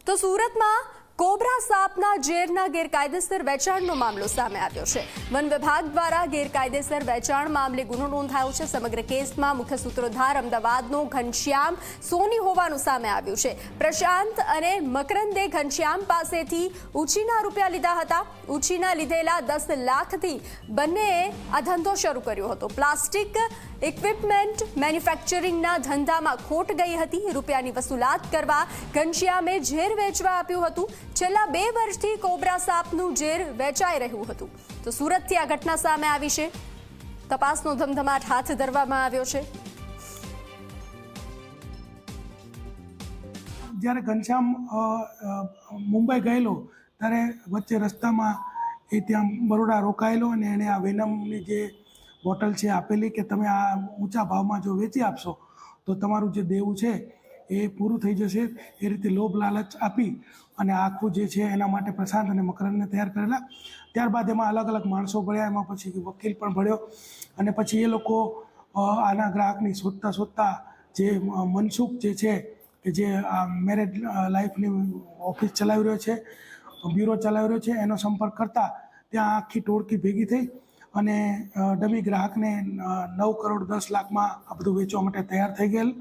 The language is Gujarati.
તો સુરતમાં કોબરા સાપના ઝેરના ગેરકાયદેસર વેચાણનો મામલો સામે આવ્યો છે। વન વિભાગ દ્વારા ગેરકાયદેસર વેચાણ મામલે ગુનો નોંધાયો છે। સમગ્ર કેસમાં મુખ્ય સૂત્રધાર અમદાવાદનો ઘનશ્યામ સોની હોવાનું સામે આવ્યું છે। પ્રશાંત અને મકરંદે ઘનશ્યામ પાસેથી ઉછીના રૂપિયા લીધા હતા। ઉછીના લીધેલા 10 લાખથી બંનેએ આ ધંધો શરૂ કર્યો હતો। પ્લાસ્ટિક ઇક્વિપમેન્ટ મેન્યુફેક્ચરિંગના ધંધામાં ખોટ ગઈ હતી। રૂપિયાની વસૂલાત કરવા ઘનશ્યામે ઝેર વેચવા આપ્યું હતું। છેલ્લા 2 વર્ષથી કોબરા સાપનું ઝેર વેચાઈ રહ્યું હતું। તો સુરતથી આ ઘટના સામે આવી છે। તપાસનો ધમધમાટ હાથ ધરવામાં આવ્યો છે। જ્યારે ઘનશ્યામ મુંબઈ ગયેલો ત્યારે વચ્ચે રસ્તામાં એ ત્યાં બરોડા રોકાયેલો અને એણે આ વેનમની જે બોટલ છે આપેલી કે તમે આ ઊંચા ભાવમાં જો વેચી આપશો તો તમારું જે દેવું છે એ પૂરું થઈ જશે। એ રીતે લોભ લાલચ આપી અને આખું જે છે એના માટે પ્રશાંત અને મકરંદને તૈયાર કરેલા। ત્યારબાદ એમાં અલગ અલગ માણસો ભળ્યા, એમાં પછી વકીલ પણ ભળ્યો અને પછી એ લોકો આના ગ્રાહકની શોધતા જે મનસુખ જે છે કે જે આ મેરેજ લાઈફની ઓફિસ ચલાવી રહ્યો છે, બ્યુરો ચલાવી રહ્યો છે, એનો સંપર્ક કરતા ત્યાં આખી ટોળકી ભેગી થઈ અને ડમી ગ્રાહકને 9 કરોડ 10 લાખમાં આ બધું વેચવા માટે તૈયાર થઈ ગયેલ।